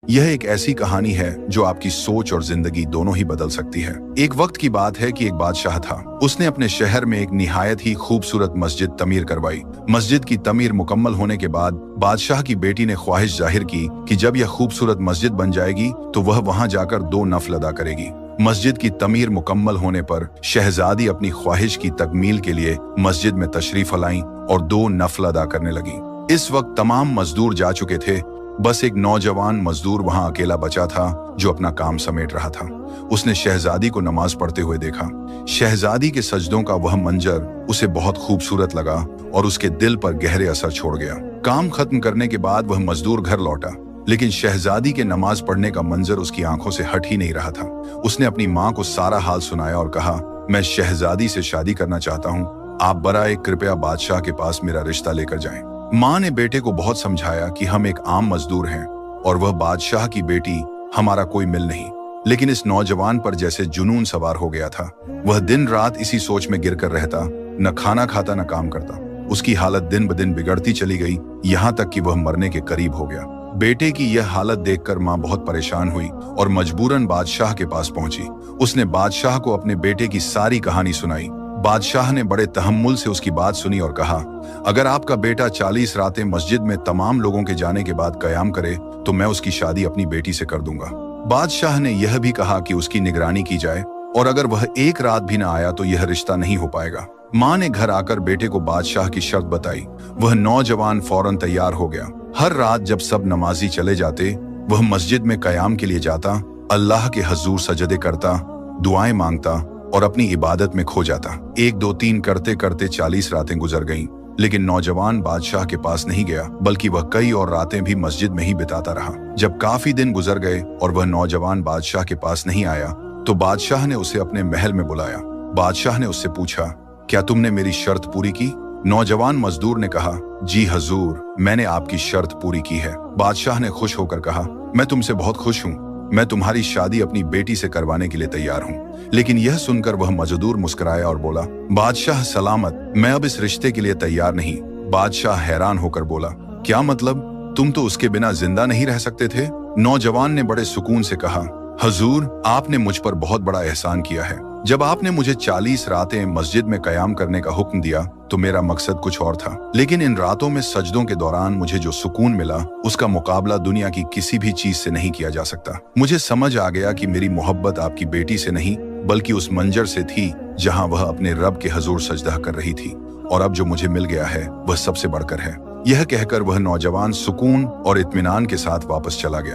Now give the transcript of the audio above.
यह एक ऐसी कहानी है जो आपकी सोच और जिंदगी दोनों ही बदल सकती है। एक वक्त की बात है कि एक बादशाह था। उसने अपने शहर में एक निहायत ही खूबसूरत मस्जिद तमीर करवाई। मस्जिद की तमीर मुकम्मल होने के बाद बादशाह की बेटी ने ख्वाहिश जाहिर की कि जब यह खूबसूरत मस्जिद बन जाएगी तो वह वहां जाकर 2 नफल अदा करेगी। मस्जिद की तमीर मुकम्मल होने पर शहजादी अपनी ख्वाहिश की तकमील के लिए मस्जिद में तशरीफ लाई और 2 नफल अदा करने लगी। इस वक्त तमाम मजदूर जा चुके थे, बस एक नौजवान मजदूर वहां अकेला बचा था जो अपना काम समेट रहा था। उसने शहजादी को नमाज पढ़ते हुए देखा। शहजादी के सजदों का वह मंजर उसे बहुत खूबसूरत लगा और उसके दिल पर गहरे असर छोड़ गया। काम खत्म करने के बाद वह मजदूर घर लौटा, लेकिन शहजादी के नमाज पढ़ने का मंजर उसकी आंखों से हट ही नहीं रहा था। उसने अपनी माँ को सारा हाल सुनाया और कहा, मैं शहजादी से शादी करना चाहता हूँ, आप बराए कृपया बादशाह के पास मेरा रिश्ता लेकर जाएं। माँ ने बेटे को बहुत समझाया कि हम एक आम मजदूर हैं और वह बादशाह की बेटी, हमारा कोई मिल नहीं। लेकिन इस नौजवान पर जैसे जुनून सवार हो गया था। वह दिन रात इसी सोच में गिरकर रहता, न खाना खाता न काम करता। उसकी हालत दिन ब दिन बिगड़ती चली गई, यहाँ तक कि वह मरने के करीब हो गया। बेटे की यह हालत देखकर माँ बहुत परेशान हुई और मजबूरन बादशाह के पास पहुंची। उसने बादशाह को अपने बेटे की सारी कहानी सुनाई। बादशाह ने बड़े तहम्मुल से उसकी बात सुनी और कहा, अगर आपका बेटा 40 रातें मस्जिद में तमाम लोगों के जाने के बाद कयाम करे तो मैं उसकी शादी अपनी बेटी से कर दूंगा। बादशाह ने यह भी कहा कि उसकी निगरानी की जाए और अगर वह एक रात भी न आया तो यह रिश्ता नहीं हो पाएगा। माँ ने घर आकर बेटे को बादशाह की शर्त बताई। वह नौजवान फौरन तैयार हो गया। हर रात जब सब नमाजी चले जाते, वह मस्जिद में कयाम के लिए जाता, अल्लाह के हजूर सजदे करता, दुआएं मांगता और अपनी इबादत में खो जाता। 1 2 3 करते करते 40 रातें गुजर गईं, लेकिन नौजवान बादशाह के पास नहीं गया, बल्कि वह कई और रातें भी मस्जिद में ही बिताता रहा। जब काफी दिन गुजर गए और वह नौजवान बादशाह के पास नहीं आया तो बादशाह ने उसे अपने महल में बुलाया। बादशाह ने उससे पूछा, क्या तुमने मेरी शर्त पूरी की? नौजवान मजदूर ने कहा, जी हजूर, मैंने आपकी शर्त पूरी की है। बादशाह ने खुश होकर कहा, मैं तुमसे बहुत खुश हूँ, मैं तुम्हारी शादी अपनी बेटी से करवाने के लिए तैयार हूँ। लेकिन यह सुनकर वह मजदूर मुस्कुराया और बोला, बादशाह सलामत, मैं अब इस रिश्ते के लिए तैयार नहीं। बादशाह हैरान होकर बोला, क्या मतलब? तुम तो उसके बिना जिंदा नहीं रह सकते थे? नौजवान ने बड़े सुकून से कहा, हजूर, आपने मुझ पर बहुत बड़ा एहसान किया है। जब आपने मुझे 40 रातें मस्जिद में कयाम करने का हुक्म दिया तो मेरा मकसद कुछ और था, लेकिन इन रातों में सजदों के दौरान मुझे जो सुकून मिला उसका मुकाबला दुनिया की किसी भी चीज से नहीं किया जा सकता। मुझे समझ आ गया कि मेरी मोहब्बत आपकी बेटी से नहीं बल्कि उस मंजर से थी जहां वह अपने रब के हजूर सजदा कर रही थी, और अब जो मुझे मिल गया है वह सबसे बढ़कर है। यह कहकर वह नौजवान सुकून और इत्मीनान के साथ वापस चला गया।